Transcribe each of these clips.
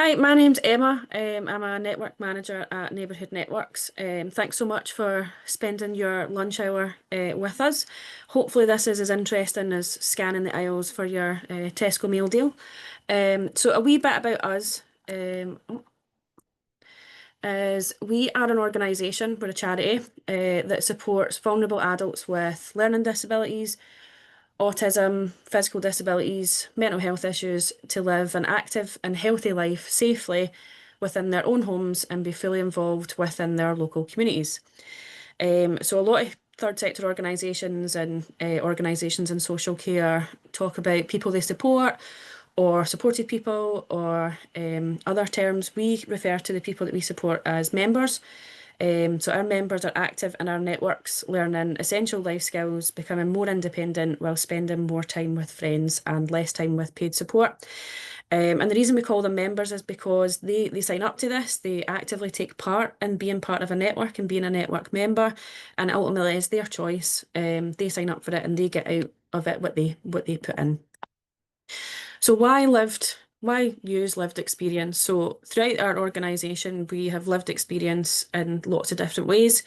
Hi, my name's Emma. I'm a network manager at Neighbourhood Networks. Thanks so much for spending your lunch hour with us. Hopefully, this is as interesting as scanning the aisles for your Tesco meal deal. So, a wee bit about us is we are an organisation, we're a charity that supports vulnerable adults with learning disabilities, autism, physical disabilities, mental health issues to live an active and healthy life safely within their own homes and be fully involved within their local communities. So a lot of third sector organisations and organisations in social care talk about people they support or supported people or other terms. We refer to the people that we support as members. So our members are active in our networks, learning essential life skills, becoming more independent while spending more time with friends and less time with paid support. And the reason we call them members is because they sign up to this, they actively take part in being part of a network and being a network member, and ultimately it's their choice. They sign up for it and they get out of it what they put in. So why use lived experience? So throughout our organisation, we have lived experience in lots of different ways,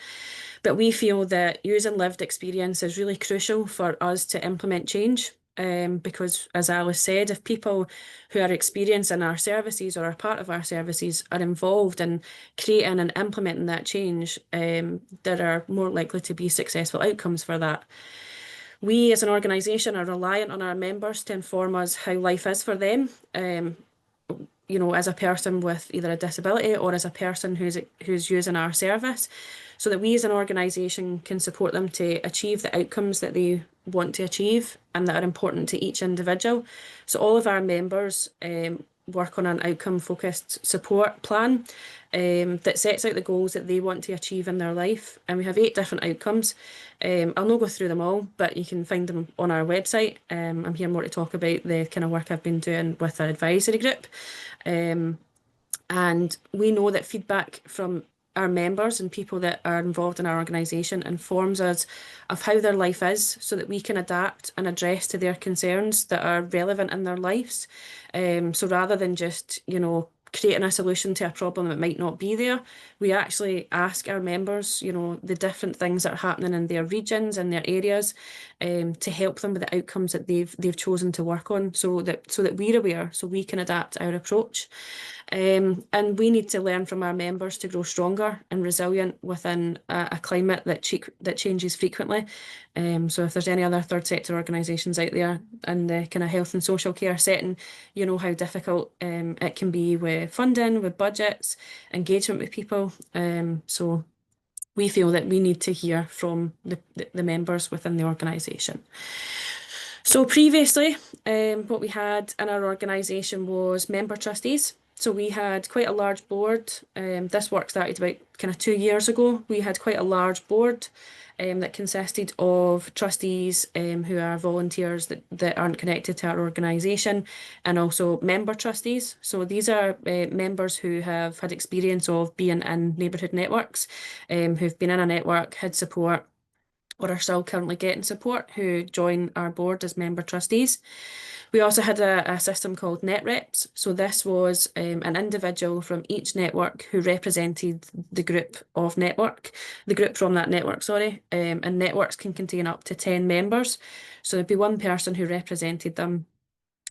but we feel that using lived experience is really crucial for us to implement change. Because as Alice said, if people who are experiencing our services or are part of our services are involved in creating and implementing that change, there are more likely to be successful outcomes for that. We as an organisation are reliant on our members to inform us how life is for them. As a person with either a disability or as a person who's using our service, so that we as an organisation can support them to achieve the outcomes that they want to achieve and that are important to each individual. So all of our members work on an outcome focused support plan that sets out the goals that they want to achieve in their life. And we have 8 different outcomes. I'll not go through them all, but you can find them on our website. I'm here more to talk about the kind of work I've been doing with our advisory group. And we know that feedback from our members and people that are involved in our organisation informs us of how their life is so that we can adapt and address to their concerns that are relevant in their lives. So rather than just, creating a solution to a problem that might not be there, we actually ask our members, the different things that are happening in their regions and their areas, to help them with the outcomes that they've chosen to work on, so that we're aware, so we can adapt our approach. And we need to learn from our members to grow stronger and resilient within a climate that changes frequently. So if there's any other third sector organisations out there in the kind of health and social care setting, you know how difficult it can be with funding, with budgets, engagement with people. So we feel that we need to hear from the members within the organisation. So previously, what we had in our organisation was member trustees. So we had quite a large board. This work started about kind of 2 years ago. We had quite a large board that consisted of trustees who are volunteers that aren't connected to our organisation, and also member trustees. So these are members who have had experience of being in neighbourhood networks, who've been in a network, had support, or are still currently getting support, who join our board as member trustees. We also had a system called net reps. So this was an individual from each network who represented the group from that network, sorry. And networks can contain up to 10 members. So there'd be one person who represented them.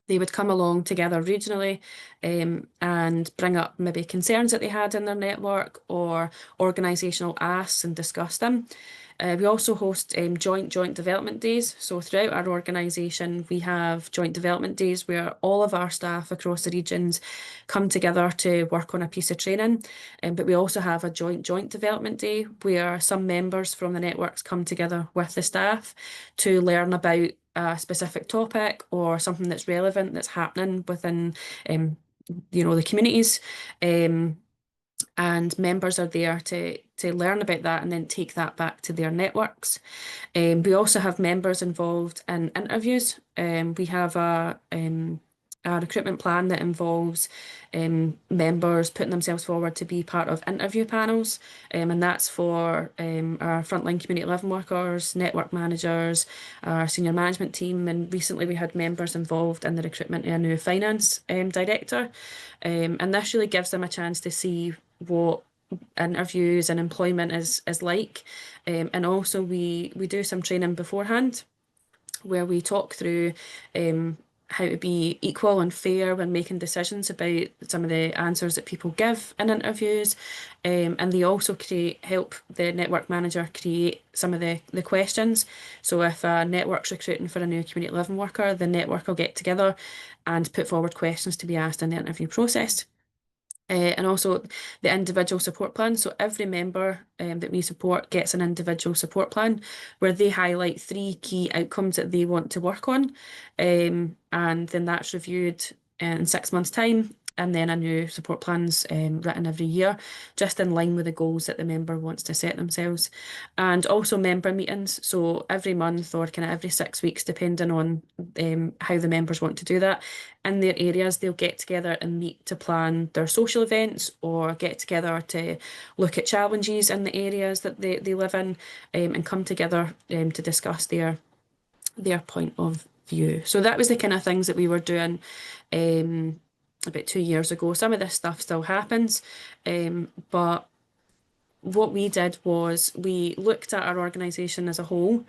They would come along together regionally and bring up maybe concerns that they had in their network or organisational asks and discuss them. We also host joint development days. So throughout our organisation, we have joint development days where all of our staff across the regions come together to work on a piece of training. But we also have a joint development day where some members from the networks come together with the staff to learn about a specific topic or something that's relevant that's happening within the communities. And members are there to learn about that and then take that back to their networks. We also have members involved in interviews. We have a a recruitment plan that involves members putting themselves forward to be part of interview panels, and that's for our frontline community living workers, network managers, our senior management team, and recently we had members involved in the recruitment of a new finance director, and this really gives them a chance to see what interviews and employment is like, and also we do some training beforehand where we talk through how to be equal and fair when making decisions about some of the answers that people give in interviews. And they also help the network manager create some of the questions. So if a network's recruiting for a new community living worker, the network will get together and put forward questions to be asked in the interview process. And also the individual support plan. So every member that we support gets an individual support plan where they highlight 3 key outcomes that they want to work on. And then that's reviewed in 6 months' time. And then a new support plan's written every year, just in line with the goals that the member wants to set themselves. And also member meetings. So every month or kind of every 6 weeks, depending on how the members want to do that. In their areas, they'll get together and meet to plan their social events or get together to look at challenges in the areas that they live in, and come together to discuss their point of view. So that was the kind of things that we were doing about 2 years ago. Some of this stuff still happens, but what we did was we looked at our organisation as a whole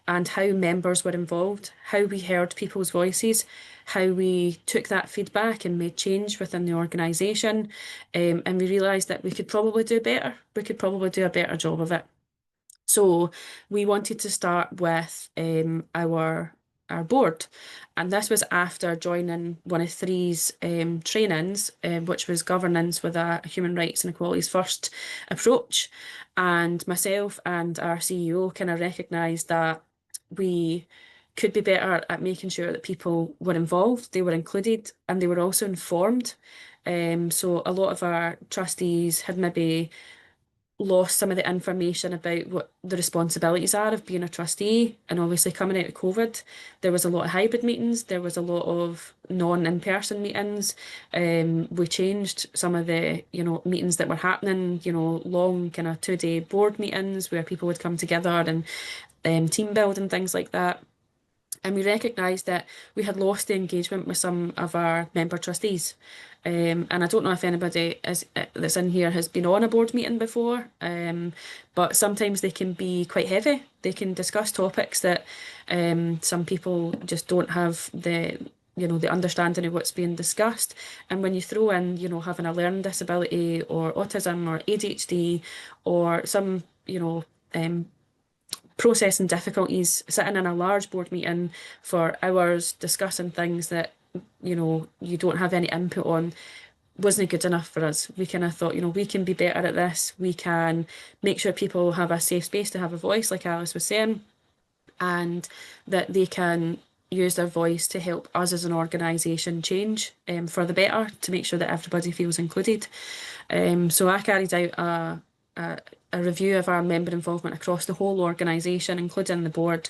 and how members were involved, how we heard people's voices, how we took that feedback and made change within the organisation, and we realised that we could probably do better. We could probably do a better job of it. So we wanted to start with our board, and this was after joining one of THRE's trainings, which was governance with a human rights and equalities first approach. And myself and our CEO kind of recognised that we could be better at making sure that people were involved, they were included, and they were also informed. So a lot of our trustees had maybe lost some of the information about what the responsibilities are of being a trustee. And obviously coming out of COVID, there was a lot of hybrid meetings, there was a lot of non-in-person meetings. We changed some of the, meetings that were happening, long kind of 2-day board meetings where people would come together and team build and things like that. And we recognised that we had lost the engagement with some of our member trustees. And I don't know if anybody that's in here has been on a board meeting before, but sometimes they can be quite heavy. They can discuss topics that some people just don't have the understanding of what's being discussed. And when you throw in, having a learning disability or autism or ADHD or some, processing difficulties, sitting in a large board meeting for hours discussing things that you don't have any input on wasn't good enough for us. We kind of thought, we can be better at this. We can make sure people have a safe space to have a voice, like Alice was saying, and that they can use their voice to help us as an organisation change for the better, to make sure that everybody feels included. So I carried out a review of our member involvement across the whole organisation, including the board,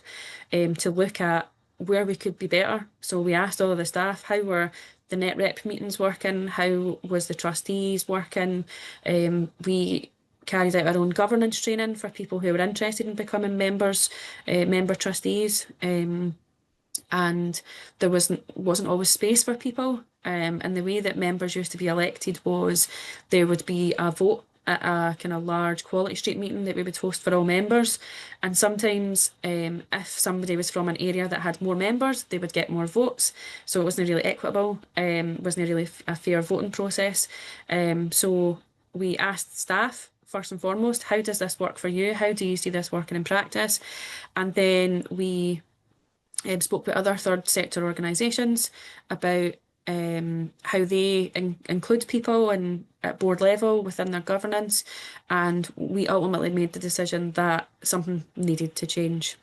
to look at where we could be better. So we asked all of the staff, how were the net rep meetings working? How was the trustees working? We carried out our own governance training for people who were interested in becoming member trustees. And there wasn't always space for people. And the way that members used to be elected was there would be a vote at a kind of large Quality Street meeting that we would host for all members. And sometimes if somebody was from an area that had more members, they would get more votes. So it wasn't really equitable, wasn't really a fair voting process. So we asked staff, first and foremost, how does this work for you? How do you see this working in practice? And then we spoke with other third sector organisations about how they include people at board level within their governance, and we ultimately made the decision that something needed to change.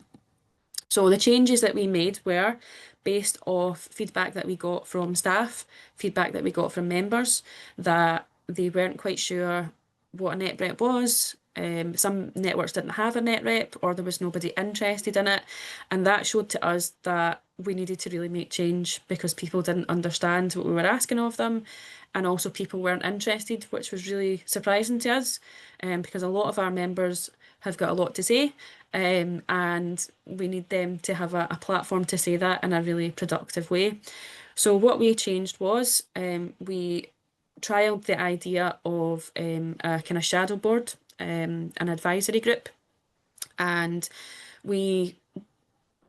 So the changes that we made were based off feedback that we got from staff, feedback that we got from members, that they weren't quite sure what a net rep was, Some networks didn't have a net rep, or there was nobody interested in it. And that showed to us that we needed to really make change because people didn't understand what we were asking of them. And also people weren't interested, which was really surprising to us, because a lot of our members have got a lot to say, and we need them to have a platform to say that in a really productive way. So what we changed was we trialed the idea of a kind of shadow board, an advisory group, and we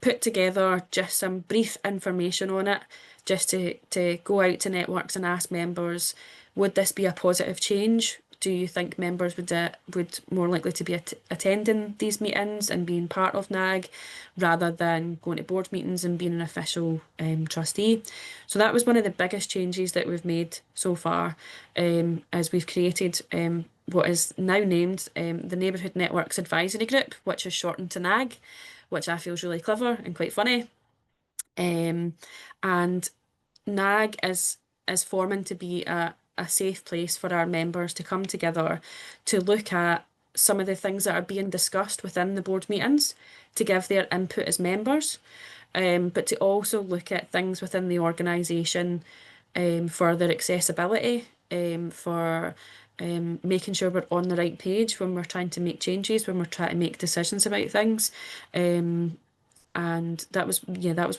put together just some brief information on it, just to go out to networks and ask members, would this be a positive change? Do you think members would more likely to be attending these meetings and being part of NAG rather than going to board meetings and being an official trustee? So that was one of the biggest changes that we've made so far, as we've created what is now named the Neighbourhood Networks Advisory Group, which is shortened to NAG, which I feel is really clever and quite funny. And NAG is forming to be a safe place for our members to come together to look at some of the things that are being discussed within the board meetings, to give their input as members, but to also look at things within the organisation for their accessibility, for making sure we're on the right page when we're trying to make changes, when we're trying to make decisions about things. And that was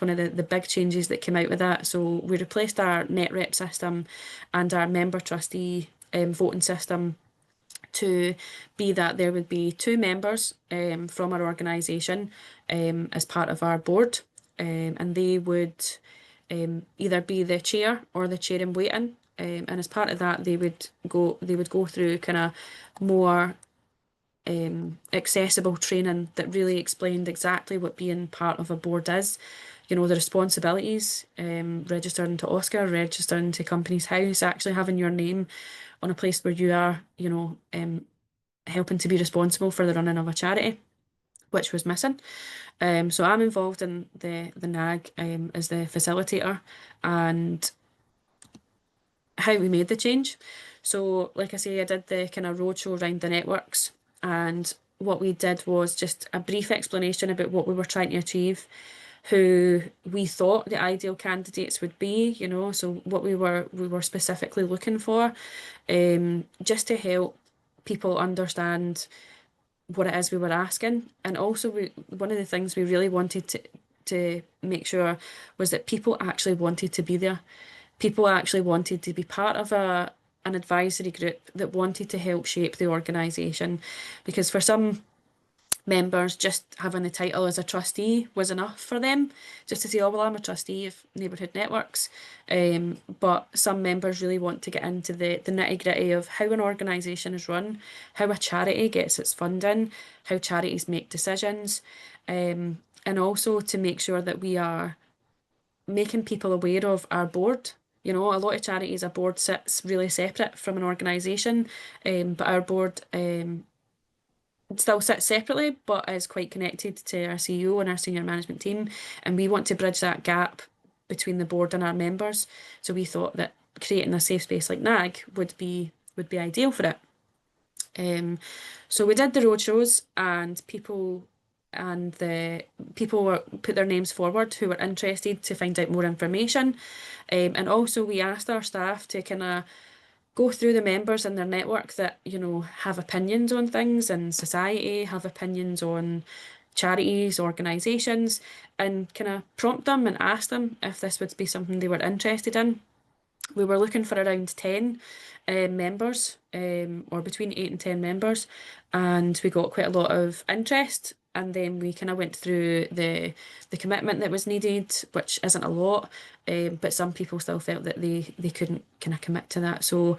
one of the big changes that came out with that. So we replaced our net rep system and our member trustee voting system to be that there would be two members from our organisation as part of our board, and they would either be the chair or the chair in waiting. And as part of that, they would go through kind of more accessible training that really explained exactly what being part of a board is. You know, the responsibilities, registering to OSCAR, registering to Companies House, actually having your name on a place where you are, you know, helping to be responsible for the running of a charity, which was missing. So I'm involved in the NAG as the facilitator, and how we made the change. So, like I say, I did the kind of roadshow around the networks, and what we did was just a brief explanation about what we were trying to achieve, who we thought the ideal candidates would be, you know, so what we were specifically looking for, just to help people understand what it is we were asking. And also one of the things we really wanted to make sure was that people actually wanted to be there. People actually wanted to be part of an advisory group that wanted to help shape the organisation, because for some members, just having the title as a trustee was enough for them, just to say, oh well, I'm a trustee of Neighbourhood Networks. But some members really want to get into the nitty-gritty of how an organisation is run, how a charity gets its funding, how charities make decisions, and also to make sure that we are making people aware of our board. You know, a lot of charities, a board sits really separate from an organisation, but our board still sits separately, but is quite connected to our CEO and our senior management team. And we want to bridge that gap between the board and our members. So we thought that creating a safe space like NAG would be ideal for it. So we did the roadshows, and the people were put their names forward who were interested to find out more information. And also we asked our staff to kind of go through the members in their network that, you know, have opinions on things in society, have opinions on charities, organisations, and kind of prompt them and ask them if this would be something they were interested in. We were looking for around 10 members, or between 8 and 10 members, and we got quite a lot of interest. And then we kind of went through the commitment that was needed, which isn't a lot, but some people still felt that they couldn't kind of commit to that. So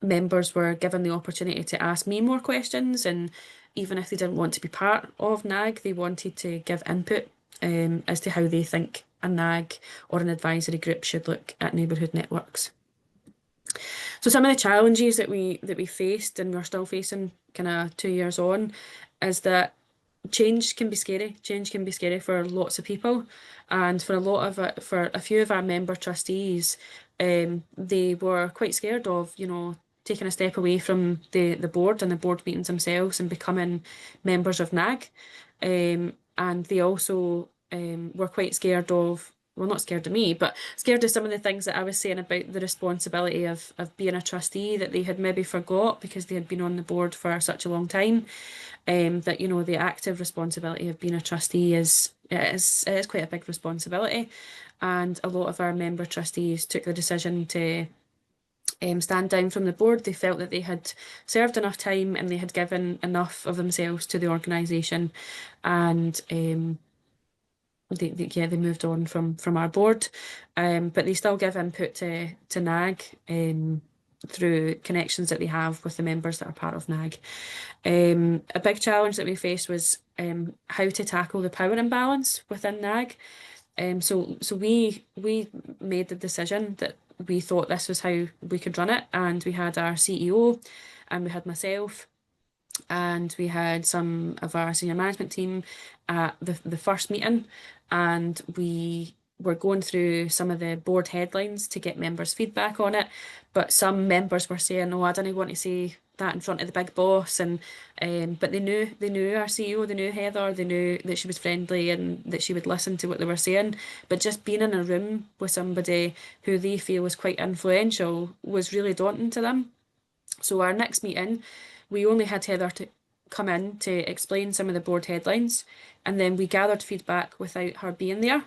members were given the opportunity to ask me more questions, and even if they didn't want to be part of NAG, they wanted to give input as to how they think a NAG or an advisory group should look at neighbourhood networks. So some of the challenges that we faced, and we're still facing kind of 2 years on, is that change can be scary. Change can be scary for lots of people, and for a few of our member trustees, they were quite scared of, you know, taking a step away from the board and the board meetings themselves and becoming members of NAG. And they also were quite scared of, well, not scared of me, but scared of some of the things that I was saying about the responsibility of being a trustee that they had maybe forgot because they had been on the board for such a long time. That, you know, the active responsibility of being a trustee is quite a big responsibility. And a lot of our member trustees took the decision to stand down from the board. They felt that they had served enough time and they had given enough of themselves to the organisation, and they moved on from our board, but they still give input to NAG through connections that they have with the members that are part of NAG. A big challenge that we faced was how to tackle the power imbalance within NAG. So we made the decision that we thought this was how we could run it, and we had our CEO, and we had myself, and we had some of our senior management team at the first meeting, and we were going through some of the board headlines to get members' feedback on it. But some members were saying, "Oh, I don't want to say that in front of the big boss," and but they knew our CEO, they knew Heather, they knew that she was friendly and that she would listen to what they were saying. But just being in a room with somebody who they feel was quite influential was really daunting to them. So our next meeting, we only had Heather to come in to explain some of the board headlines, and then we gathered feedback without her being there.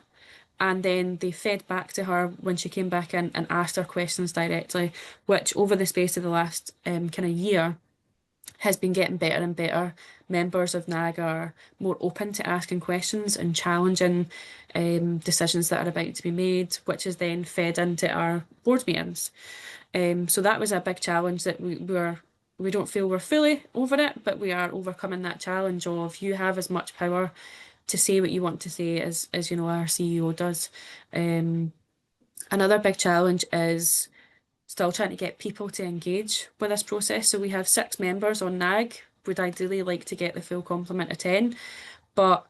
And then they fed back to her when she came back in and asked her questions directly, which over the space of the last kind of year has been getting better and better. Members of NAG are more open to asking questions and challenging decisions that are about to be made, which is then fed into our board meetings. So that was a big challenge that we don't feel we're fully over it, but we are overcoming that challenge of you have as much power to say what you want to say as you know our CEO does. Another big challenge is still trying to get people to engage with this process. So we have 6 members on NAG. Would ideally like to get the full complement of 10, but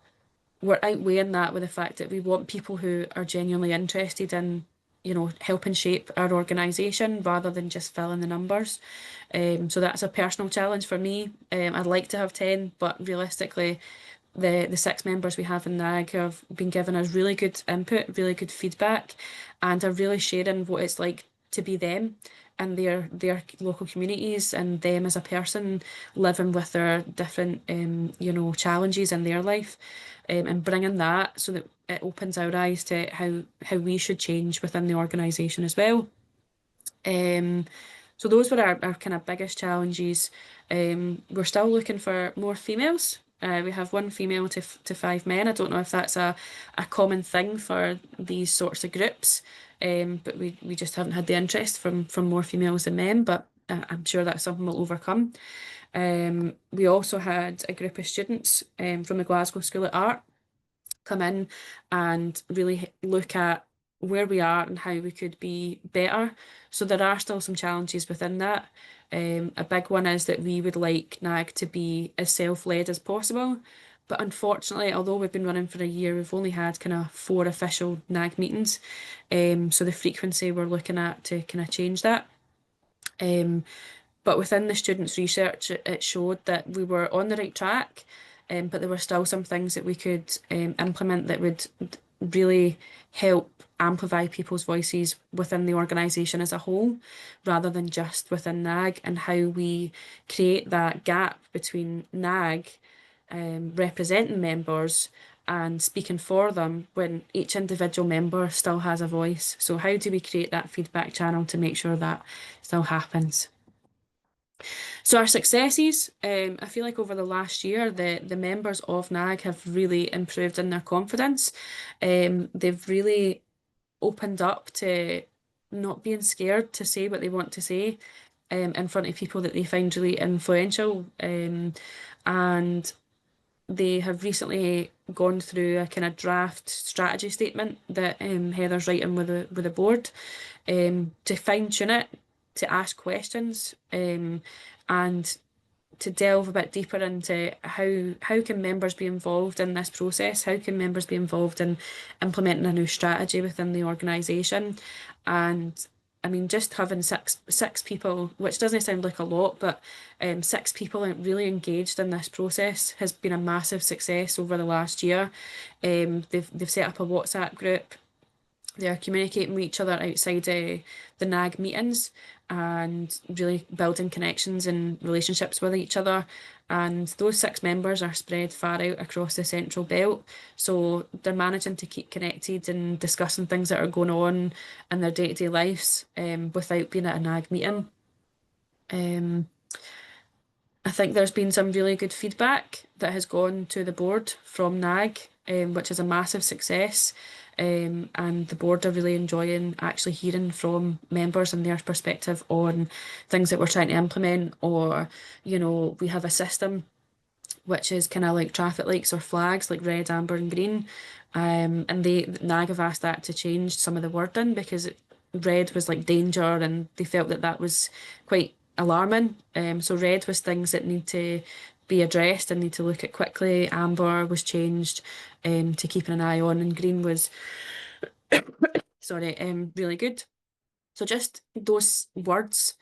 we're outweighing that with the fact that we want people who are genuinely interested in, you know, helping shape our organisation rather than just filling the numbers. So that's a personal challenge for me. I'd like to have 10, but realistically, the 6 members we have in NAG have been giving us really good input, really good feedback, and are really sharing what it's like to be them and their local communities and them as a person living with their different you know, challenges in their life, and bringing that so that it opens our eyes to how we should change within the organisation as well. So those were our kind of biggest challenges. We're still looking for more females. We have 1 female to 5 men. I don't know if that's a common thing for these sorts of groups, but we just haven't had the interest from more females than men, but I'm sure that's something we'll overcome. We also had a group of students from the Glasgow School of Art come in and really look at where we are and how we could be better. So there are still some challenges within that. A big one is that we would like NAG to be as self-led as possible. But unfortunately, although we've been running for a year, we've only had kind of 4 official NAG meetings. So the frequency we're looking at to kind of change that. But within the students' research, it showed that we were on the right track, but there were still some things that we could implement that would really help amplify people's voices within the organisation as a whole, rather than just within NAG, and how we create that gap between NAG representing members and speaking for them when each individual member still has a voice. So how do we create that feedback channel to make sure that still happens? So our successes, I feel like over the last year, the members of NAG have really improved in their confidence. They've really opened up to not being scared to say what they want to say in front of people that they find really influential. And they have recently gone through a kind of draft strategy statement that Heather's writing with the board to fine tune it, to ask questions, and to delve a bit deeper into how can members be involved in this process? How can members be involved in implementing a new strategy within the organisation? And I mean, just having six people, which doesn't sound like a lot, but six people really engaged in this process has been a massive success over the last year. They've set up a WhatsApp group. They're communicating with each other outside the NAG meetings and really building connections and relationships with each other. And those six members are spread far out across the central belt. So they're managing to keep connected and discussing things that are going on in their day-to-day lives without being at a NAG meeting. Um, I think there's been some really good feedback that has gone to the board from NAG, which is a massive success. And the board are really enjoying actually hearing from members and their perspective on things that we're trying to implement, or, we have a system which is kind of like traffic lights or flags, like red, amber, and green. And NAG have asked that to change some of the wording because red was like danger, and they felt that that was quite alarming. So red was things that need to be addressed and need to look at quickly. Amber was changed to keeping an eye on, and green was, sorry, really good. So just those words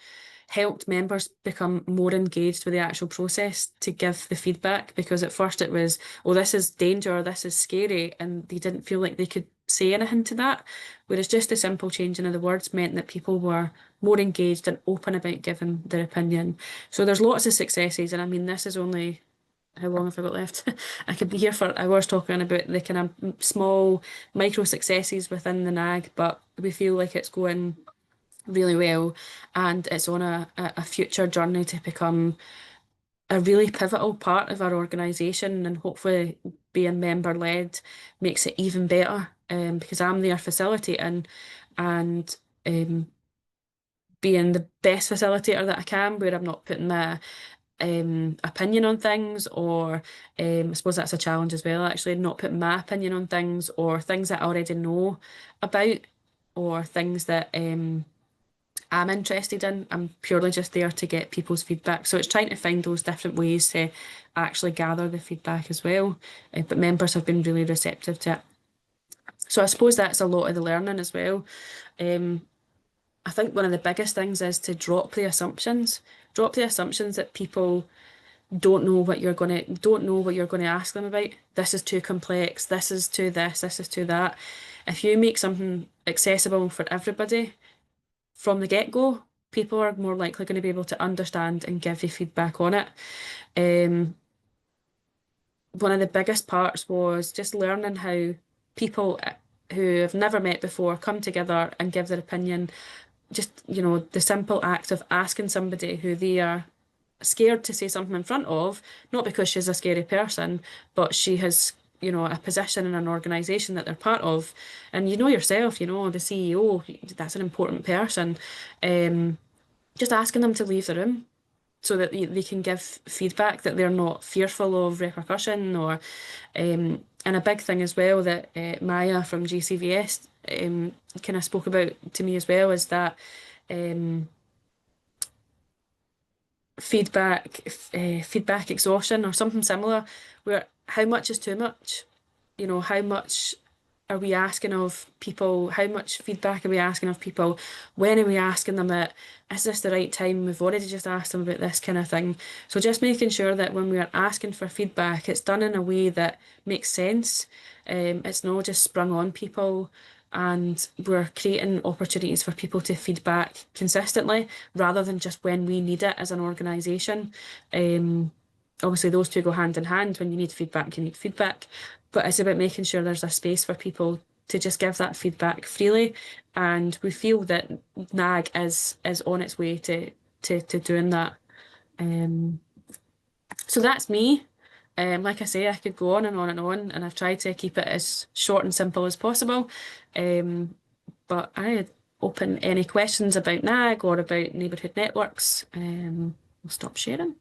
helped members become more engaged with the actual process to give the feedback, because at first it was, oh, this is danger, this is scary, and they didn't feel like they could say anything to that. Whereas just the simple changing of the words meant that people were more engaged and open about giving their opinion. So there's lots of successes, and I mean, this is only, how long have I got left? I could be here for hours talking about the kind of small micro successes within the NAG, but we feel like it's going really well, and it's on a future journey to become a really pivotal part of our organisation, and hopefully being member led makes it even better, because I'm there facilitating and being the best facilitator that I can, where I'm not putting my opinion on things, or I suppose that's a challenge as well, actually, not putting my opinion on things or things that I already know about, or things that I'm interested in. I'm purely just there to get people's feedback. So it's trying to find those different ways to actually gather the feedback as well. But members have been really receptive to it. So I suppose that's a lot of the learning as well. Um, I think one of the biggest things is to drop the assumptions. Drop the assumptions that people don't know what you're gonna ask them about. This is too complex, this is too this is too that. If you make something accessible for everybody from the get-go, people are more likely going to be able to understand and give you feedback on it. Um, One of the biggest parts was just learning how people who have never met before come together and give their opinion. Just, the simple act of asking somebody who they are scared to say something in front of, not because she's a scary person, but she has, a position in an organisation that they're part of. And yourself, the CEO, that's an important person. Just asking them to leave the room so that they can give feedback, that they're not fearful of repercussion, or and a big thing as well that Maya from GCVS kind of spoke about to me as well is that um, feedback exhaustion or something similar, where how much is too much? How much are we asking of people? How much feedback are we asking of people? When are we asking them it? Is this the right time? We've already just asked them about this kind of thing. So just making sure that when we are asking for feedback, it's done in a way that makes sense. It's not just sprung on people, and we're creating opportunities for people to feedback consistently rather than just when we need it as an organisation. Obviously, those two go hand in hand. When you need feedback, you need feedback. But it's about making sure there's a space for people to just give that feedback freely. And we feel that NAG is on its way to doing that. Um, so that's me. Like I say, I could go on and on and on, and I've tried to keep it as short and simple as possible. But I open any questions about NAG or about neighbourhood networks. I'll stop sharing.